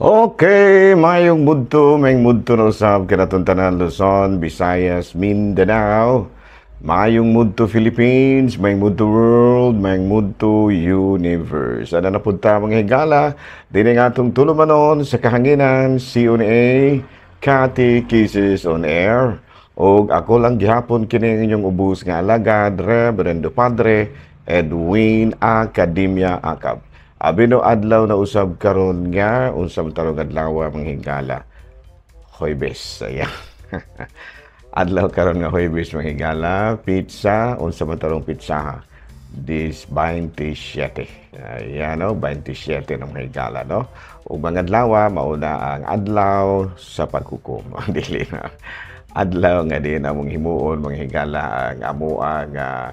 Okay, mayong mudto na usab kinatong tanan Luzon, Visayas, Mindanao. Mayong mudto Philippines, mayong mudto world, mayong mudto universe. Ano na punta mga higala, din ang atong tulumanon sa kahanginan, CONA, Kati Kisses on Air. O ako lang gihapon kini inyong ubus nga alagad, Reverendo Padre Edwin Academia Acab. Abino adlaw na usab karon nga unsang tarong adlaw mga higala. Huwebes, ayan. Adlaw karon nga Huwebes mga higala, pizza, unsa man tarong pizza this 27. Ayan no, 27 ng mga higala no. Ug mga adlaw mauna ang adlaw sa paghukom. Dili na. Adlaw nga din among himuon mga higala ang amoa nga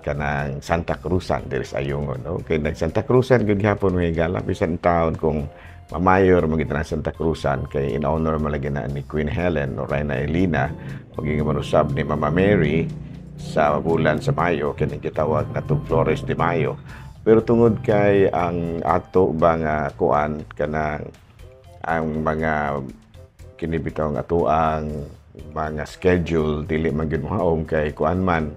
kanang Santa Cruzan diri sa Ayungon no kay nag Santa Cruzan gud gyapon mga higala bisan taon kung mamayor mo gid Santa Cruzan kay in honor malagi na ni Queen Helen o Reina Elena maging manusab ni Mama Mary sa bulan sa Mayo kini gitawag na Flores de Mayo. Pero tungod kay ang ato ba nga kuan kanang ang mga kinibitaw nga ato ang mga schedule dili man gyud mahaom kay kuan man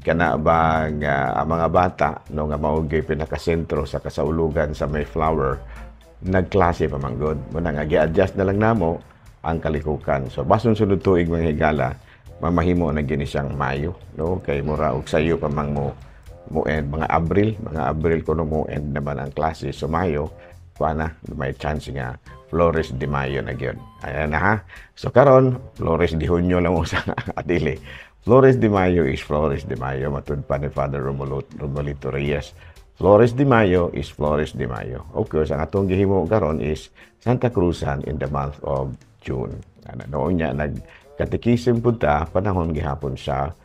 kana ba nga ang mga bata no nga mao gyud pinakasentro sa kasaulugan sa Mayflower nagklase pa man gud mo na nga gi-adjust na lang namo ang kalikukan. So bason sunod tuig mga higala mamahimo na gini siyang Mayo no kay mura og sayo pa mang mo end mga Abril kuno mo end naman ang klase so Mayo kuana may chance nga Flores de Mayo na gyud. Ayan na ha. So karon Flores de Junio lang usa adili. Flores de Mayo is Flores de Mayo. Matud pa ni Father Romolito Reyes. Flores de Mayo is Flores de Mayo. Okay, so ang atong gihimo karon is Santa Cruzan in the month of June. Noon niya, nagkatikisim punta, panahon gihapon sa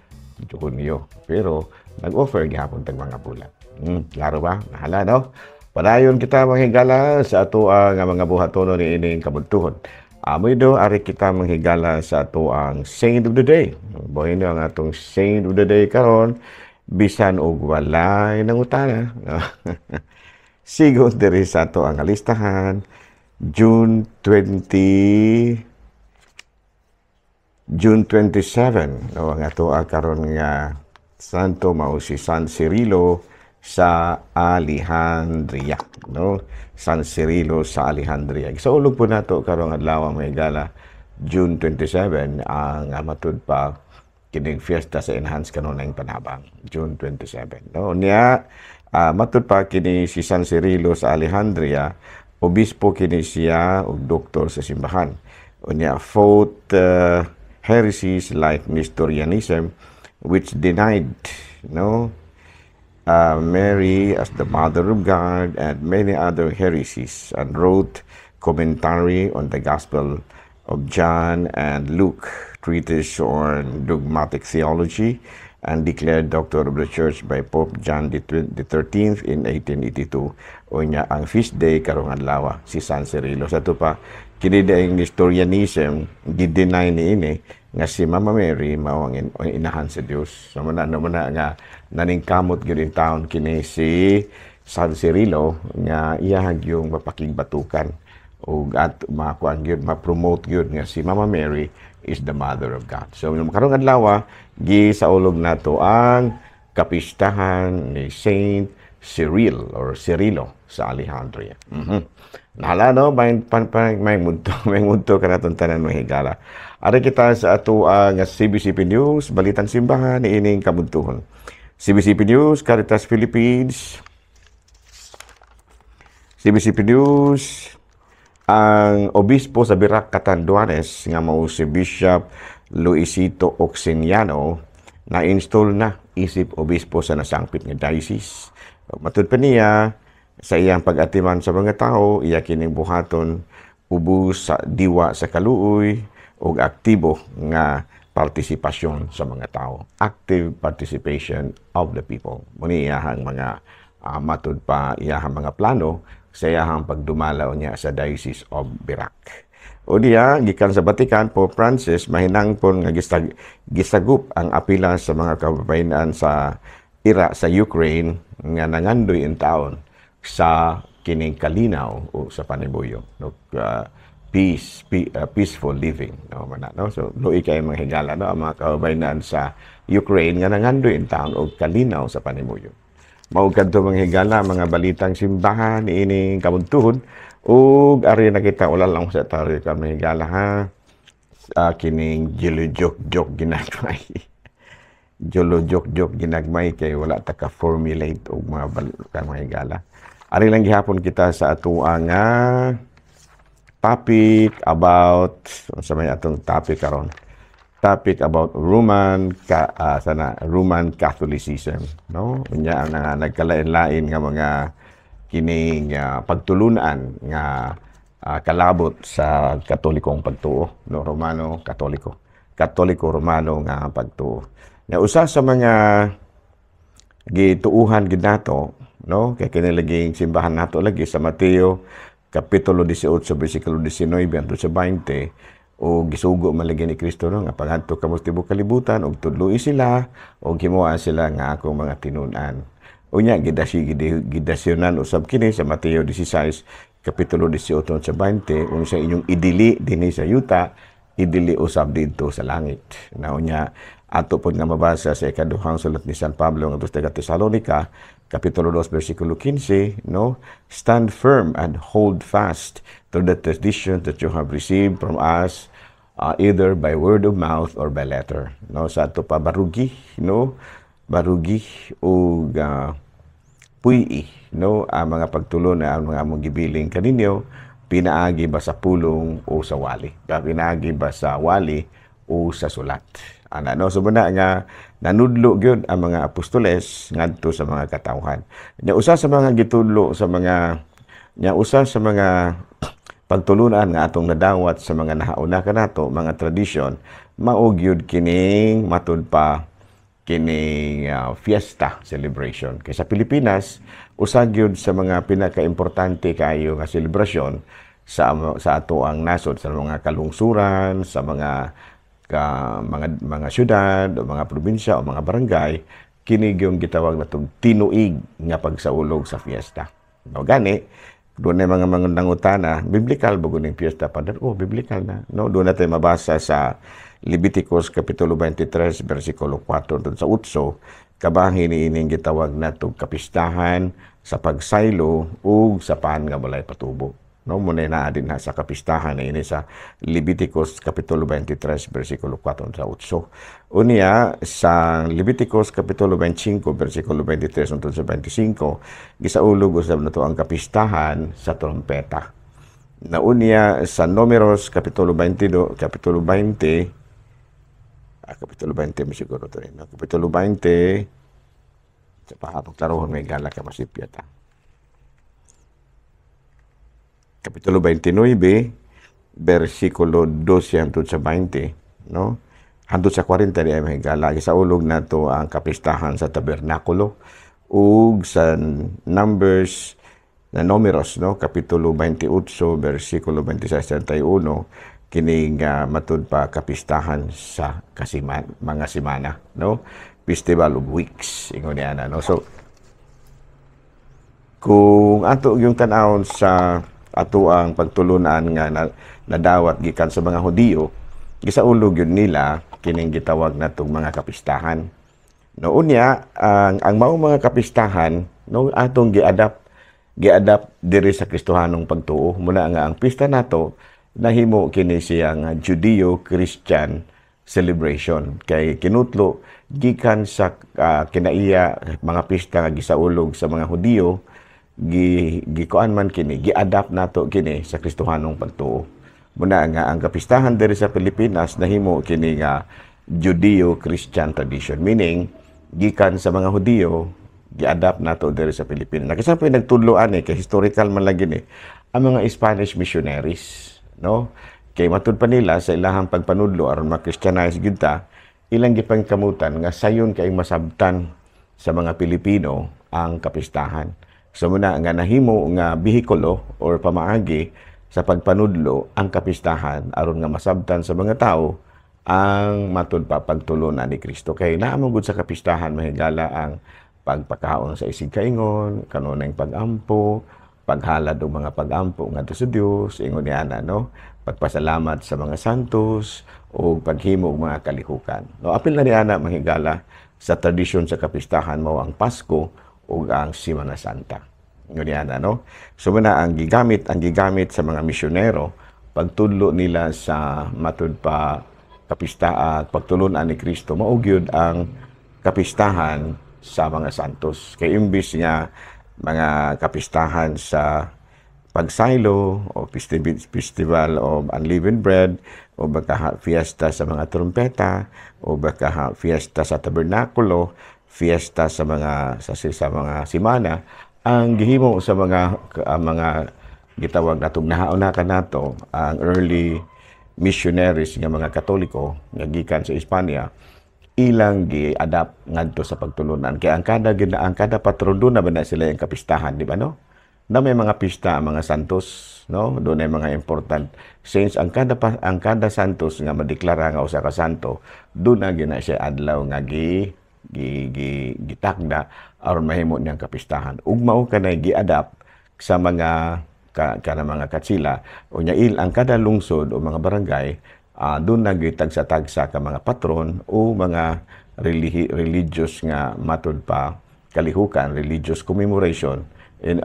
Junyo. Pero nag-offer gihapon tag mga bulan. Klaro ba? Nahala, no? Padayon kita mga higala sa ato ang mga buhatono ni ining kabuntuhon. Amoy do, ari kita manghigala sa ato ang Saint of the Day. Buhay ang atong Saint of the Day karon bisan og walay nangutana. Sigon diri sa ato ang listahan, June 27. No, ang ato karon nga santo mao si San Cirilo sa Alejandria, no? San Cirilo sa Alejandria. Sa ulog po nato karong adlaw mga higala, June 27 ang matud pa kining fiesta sa enhanced kanunay panabang, June 27. No, niya matud pa kini si San Cirilo sa Alejandria, obispo kini siya ug doktor sa simbahan. Unya fought heresies like Nestorianism which denied Mary as the Mother of God and many other heresies, and wrote commentary on the Gospel of John and Luke, treatise on dogmatic theology, and declared Doctor of the Church by Pope John the 13th in 1882. O niya ang feast day karong adlaw si San Cirilo. Sa ito pa, kinidaing Nestorianism, di-deny ni ini nga si Mama Mary mao ang inahan sa Dios. So muna nga naningkamot gyud in town kini si San Cirilo nga iyahag yung mapakigbatukan ug at makuan gyud ma-promote gyud nga si Mama Mary is the Mother of God. So karong adlaw gi sa ulog nato ang kapistahan ni Saint Cyril or Cirilo sa Alejandria. Nahala no may munto kanatong tanan mga higala. Ari kita sa ato ang CBCP News, Balitang Simbahan ni ining kabuntuhon. CBCP News, Caritas Philippines. CBCP News, ang obispo sa Birac, Catanduanes nga mao si Bishop Luisito Oxeniano na-install na isip obispo sa nasangpit nga diocese. Matud pa niya sa iyang pag-atiman sa mga tao, iya kining buhaton ubos sa diwa sa kaluoy ug aktibo nga partisipasyon sa mga tao. Active participation of the people. Muni iyahang mga matud pa iyahang mga plano sa iyahang pagdumalaw niya sa Diocese of Birac. O diya, gikan sa Vatican, Pope Francis, mahinangpon nga gisagup ang apila sa mga kababayan sa ira sa Ukraine nga nangandoy in taon sa kining kalinaw o sa panimuyo, no? Peaceful living, no man no. So luoy kay mga higala, no, ang mga kababayan sa Ukraine nga nangandoy in town og kalinaw sa panimuyo. Mao kadto mga higala, mga balitang simbahan ining kabuntuhon ug ari nakita wala lang sa tari ka mga higala ha. Kining jok ginagmay. Jok ginagmay kay wala ta ka formulate og mga higala. Ari lang gihapon kita sa atuang topic about sa may atong topic karon. Topic about Roman Catholicism, no? Unya ang nagkalain-lain nga mga kining pagtulunan nga kalabot sa Katolikong pagtuo, no? Katoliko Romano nga pagtuo. Nga usa sa mga gituuhan gid nato, no? Kay kinilaging simbahan nato lagi sa Mateo Kapitulo 18, versikulo 19 hangtod sa 20, o gisugo malagi ni Kristo, no, nga paghanto kamo sa tibuok kalibutan og tudloi sila og himuan sila nga akong mga tinun-an. Unya gidasyonan usab kini sa Mateo 16, Kapitulo 18 sa 20, kung sa inyong idili dinhi sa yuta, idili usab didto sa langit. Na unya ato pod nga mabasa sa ikaduhang sulat ni San Pablo ngadto sa Tesalonica Kapitulo 2, versikulo 15, no? Stand firm and hold fast to the tradition that you have received from us, either by word of mouth or by letter. No? Sa ato pa barugi, no? Barugi o puyi, no? Ang mga pagtulon na ang mga among gibiling kaninyo, pinaagi ba sa pulong o sa wali? Pinaagi ba sa wali o sa sulat? No? So muna nga nanudlo gyud ang mga apostoles ngadto sa mga katawhan. Nya usa sa mga gitudlo sa mga pagtulunan nga atong nadawat sa mga nahauna kanato, mga tradisyon, mao gyud kining matud pa kining fiesta celebration. Kay sa Pilipinas, usa gyud sa mga pinakaimportante kayo nga selebrasyon sa ato ang nasod, sa mga kalungsuran, sa mga syudad o mga probinsya o mga barangay, kini yung gitawag natong tinuig nga pagsaulog sa fiesta. No, gani doon ay mga nangutana, biblical ba guning fiesta pa? Biblical na. No, doon natin mabasa sa Leviticus Kapitulo 23, versikulo 4 doon sa 8, kabahin ining gitawag natong kapistahan sa pagsaylo ug sa paan nga balay patubo. No, muna na din na sa kapistahan na ini sa Leviticus Kapitulo 23, versikulo 4 sa 8. Unya, sa Leviticus Kapitulo 25, versikulo 23 hangtod sa 25, gisaulog usab nato ang kapistahan sa trompeta. Na unya, sa Números Kapitulo 22, Kapitulo 20, siguro to rin. Kapitulo 20, sa pahatong may gala ka masipyata. Kapitulo 29, versikulo 12 hangtod sa 20, no? Hangtod sa 40 di ay mahigala. Sa ulog na to ang kapistahan sa tabernakulo ug sa Numbers na Números, no? Kapitulo 28, versikulo 26-31, kining matud pa kapistahan sa mga simana, no? Festival of Weeks, ingon niya na, no? So, kung ato yung tanawon sa ato ang pagtulunan nga nadawat gikan sa mga Hudiyo, gisaulog yun nila kining gitawag natong mga kapistahan. No, unya ang mao mga kapistahan, no, atong giadapt diri sa Kristohanong pagtuo. Muna nga ang pista nato nahimo kini siyang Judeo-Christian celebration, kay kinutlo gikan sa kinaiya mga pista nga gisaulog sa mga Hudiyo, gikuan man kini, gi-adapt nato kini sa Kristohanong pagtuo. Muna nga ang kapistahan diri sa Pilipinas nahimo kini nga Judeo-Christian tradition, meaning gikan sa mga Hudiyo, gi-adapt nato diri sa Pilipinas. Nakasapay nagtudloan kay historical man lagi ni ang mga Spanish missionaries, no? Kay matud pa nila sa ilahang pagpanudlo aron ma-Christianize gyud ta, ilang gipangkamutan nga sayon kay masabtan sa mga Pilipino ang kapistahan. So muna nga nahimo nga bihikulo or pamaagi sa pagpanudlo ang kapistahan aron nga masabtan sa mga tao ang matud pa pagtulunan ni Kristo. Kay naamong gud sa kapistahan mahigala ang pagpakaon sa isig kaingon, kanunay pag-ampo, paghalad og mga pag-ampo ngadto sa Dios, ingon niya no, pagpasalamat sa mga santos o paghimo og mga kalihukan. No, apil na ni ana mahigala sa tradisyon sa kapistahan mao ang Pasko ug ang Semana Santa. Ingon niya no. So muna ang gigamit sa mga misyonero pagtudlo nila sa matud pa kapistahan, pagtulunan ni Kristo, mao gyud ang kapistahan sa mga santos. Kay imbis nga mga kapistahan sa pagsaylo o festival of unleavened bread o baka fiesta sa mga trumpeta o baka fiesta sa tabernakulo, fiesta sa mga simana, ang gihimo sa mga gitawag natong nahauna nato ang early missionaries nga mga Katoliko nga gikan sa Espanya ilang gi-adapt ngadto sa pagtulunan kay ang kada patron do na ba na sila yung kapistahan, di ba no? Na may mga pista ang mga santos, no? Doon ay mga important saints ang kada santos nga madeklara nga usa ka santo, doon na gina siya adlaw nga gitakda aron mahimo niyang kapistahan. Ug mao kanay gi-adapt sa mga mga katsila unya ang kada lungsod o mga barangay doon nagitagsa-tagsa ka mga patron o mga religious nga matud pa kalihukan, religious commemoration in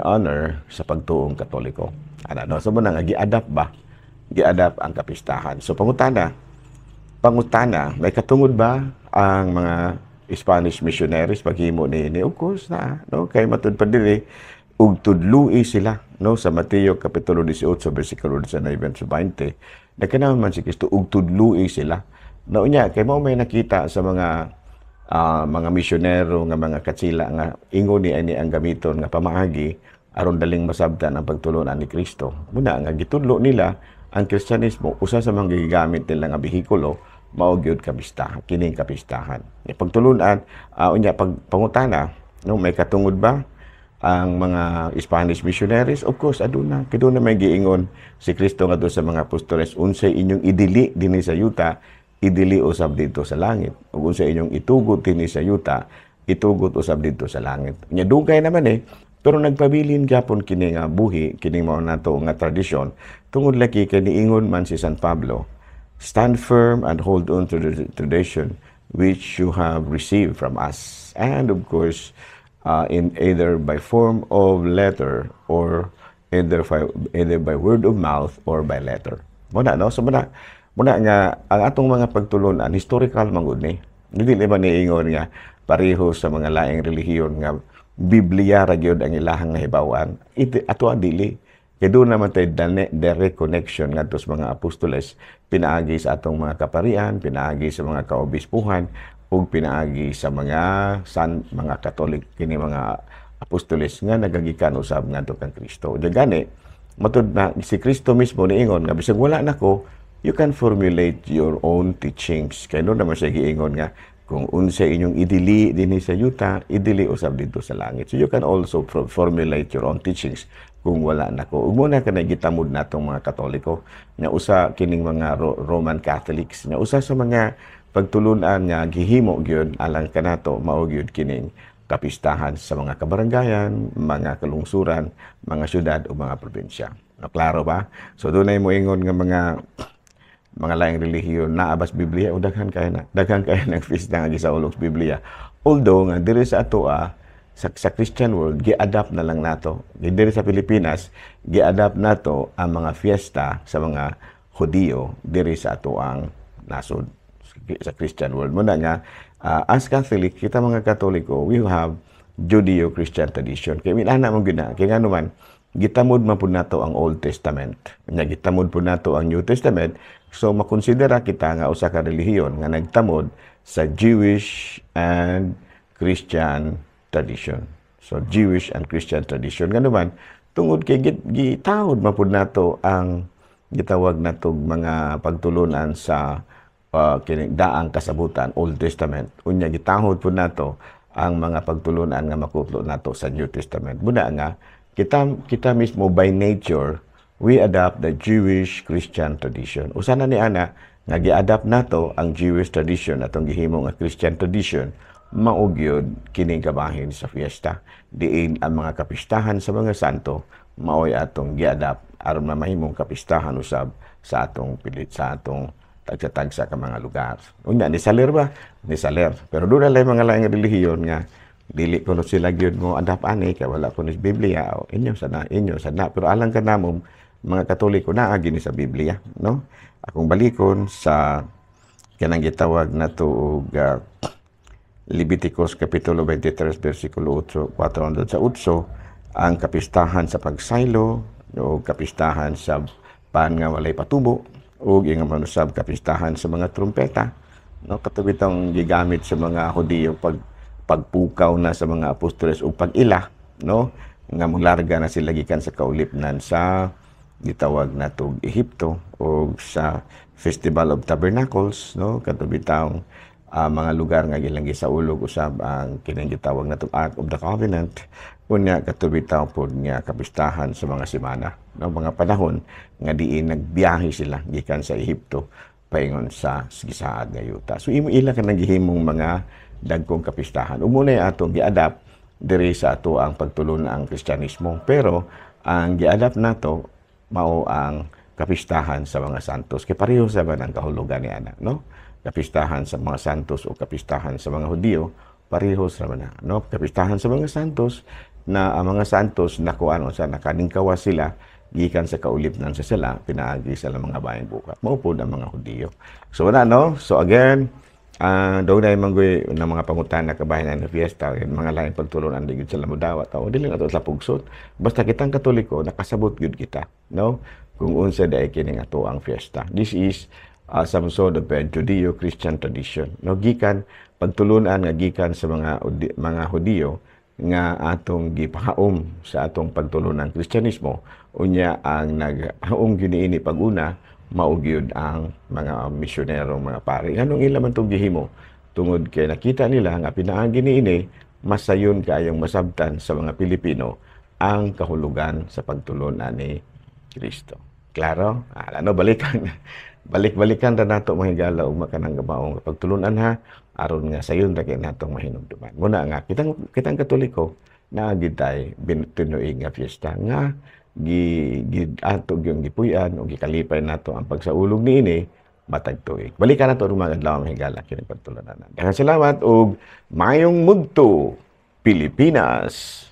honor sa pagtuong Katoliko. No? So muna nga gi-adapt ang kapistahan. So pangutana, may katungod ba ang mga Spanish missionaries paghimo ni of course na no kay matud pa diri ug tudloi sila no sa Mateo kapitulo 18 bersikulo 19 sa 20 nagkanaon man si Kristo ug tudloi sila na unya kay mao may nakita sa mga misyonero nga mga katsila nga ingon ni ani ang gamiton nga pamaagi aron daling masabtan ang pagtulunan ni Kristo. Muna nga gitudlo nila ang Kristyanismo usa sa mga gigamit nila nga behikulo mao gyud kapistahan, kining kapistahan. Pagtulunan unya pangutana no may katungod ba ang mga Spanish missionaries? Of course, aduna. Kaya na may giingon si Kristo nga doon sa mga apostoles, unsay inyong idili dinhi sa yuta, idili usab dito sa langit. Ug unsay inyong itugot dinhi sa yuta, itugot usab dito sa langit. Nya dugay naman pero nagpabilin gyapon kini nga buhi, kini mao nato nga tradisyon. Tungod laki kay niingon man si San Pablo, stand firm and hold on to the tradition which you have received from us. And of course, in either by form of letter or either by word of mouth or by letter. Muna no, so muna nga ang atong mga pagtulunan historical mangud ni. Dili ba niingon nga pareho sa mga laing relihiyon nga Biblia ra gyud ang ilahang nahibaw-an. Ato dili. Kay doon naman tayo direct connection ngadto sa mga apostoles pinaagi sa atong mga kaparian, pinaagi sa mga kaobispuhan ug pinaagi sa mga Katolik kini mga apostoles nga nagagikan usab ngadto kang Kristo. Gani matud na si Kristo mismo niingon nga bisag wala nako, you can formulate your own teachings. Kay no naman siya giingon nga kung unsa inyong idili dinhi sa yuta, idili usab dito sa langit. So you can also formulate your own teachings kung wala nako. Ug muna kanay gitamod natong mga Katoliko nga usa kining mga Roman Catholics nga usa sa mga pagtulunan nga gihimo gyud alang kanato mao gyud kining kapistahan sa mga kabarangayan, mga kalungsuran, mga syudad o mga probinsya. Klaro ba? So dunay mo ingon nga mga laing relihiyon na abas Biblia o daghan kay ng pista nga gisaulog sa Biblia. Although nga diri sa ato sa Christian world gi-adapt na lang nato. Diri sa Pilipinas gi-adapt nato ang mga fiesta sa mga Hudiyo diri sa ato ang nasod sa Christian world. Muna nga, as Catholic, kita mga Katoliko, we have Judeo-Christian tradition. Kaya minana mong gina. Kaya nga naman, gitamod man po nato ang Old Testament. Gitamod po nato ang New Testament. So, makonsidera kita nga usa ka relihiyon nga nagtamod sa Jewish and Christian tradition. So, Jewish and Christian tradition. Nga naman, tungod kay gitawod man po nato ang gitawag natong mga pagtulunan sa kining daang kasabutan, Old Testament. Unya gitahod po nato ang mga pagtulunan nga makutlo nato sa New Testament. Muna nga kita mismo by nature we adapt the Jewish Christian tradition. Usa na ni ana nga gi-adapt nato ang Jewish tradition atong gihimo nga Christian tradition mao gyud kining kabahin sa fiesta. Diin ang mga kapistahan sa mga santo mao'y atong giadap aron mamahimong kapistahan usab sa atong pilit sa atong tagsa-tagsa ka mga lugar. Unya ni saler ba? Ni saler. Pero doon na mga laing relihiyon nga dili ko sila gyud mo adap ani kay wala ko ni Biblia o inyo sana pero alang ka namom mga Katoliko naa gini sa Biblia, no? Akong balikon sa kanang gitawag na tuog Leviticus Kapitulo 23, versikulo 8, 4 sa 8, ang kapistahan sa pagsaylo, o kapistahan sa pan nga walay patubo, o yung manusab kapistahan sa mga trumpeta, no? Katubi itong gigamit sa mga Hudiyo pagpukaw na sa mga apostoles o pag-ila, no? Nga mularga na sila gikan sa kaulipnan sa gitawag na tug Ehipto o sa Festival of Tabernacles, no? Katubi itong mga lugar nga gilang gisaulog usab ang kining gitawag na Ark of the Covenant unya katubi taw pod nga kapistahan sa mga semana, no? Mga panahon nga diin nagbiyahe sila gikan sa Ehipto paingon sa gisaad nga yuta. So imo ila ka naghihimong mga dagkong kapistahan. Umunay atong giadapt diri sa ato ang pagtulon ang Kristyanismo, pero ang giadapt nato mao ang kapistahan sa mga santos kay pareho sa ang kahulugan ni ana, no? Kapistahan sa mga santos o kapistahan sa mga Hudiyo, parehos naman na, no? Kapistahan sa mga santos na ang mga santos nakuan sa nakaningkawas sila gikan sa kaulipnan sa sila pinaagi sa mga bayan bukat. Maupod ang mga Hudiyo. So wala, no? So again, daw na yung ng mga pangutan na kabayan na fiesta, mga laing pagtulungan digid sa lamudawat, o dili nga ito sa pugsot. Basta kitang Katoliko, nakasabot yun kita, no? Kung unsa dahil kining ato ang fiesta. This is some sort of Judeo-Christian tradition. No, gikan pagtulunan nga gikan sa mga Hudiyo nga atong gipahaom sa atong pagtulunan ng Kristyanismo unya ang naghaom giniini pag-una mao gyud ang mga misyonero mga pari. Anong ila man tong gihimo tungod kay nakita nila nga pinaagi niini masayon kayong masabtan sa mga Pilipino ang kahulugan sa pagtulunan ni Kristo. Klaro? Ano balik-balikan ra nato mga higala ug makanang gabaong pagtulunan ha aron nga sayon ra kay natong mahinumduman. Muna nga kitang Katoliko na gid tay tinuig nga fiesta nga ato gyud gipuy-an o gikalipay nato ang pagsaulog niini matag tuig. Balikan nato mga adlaw mga higala kini pagtulunan. Daghang salamat ug maayong mudto Pilipinas.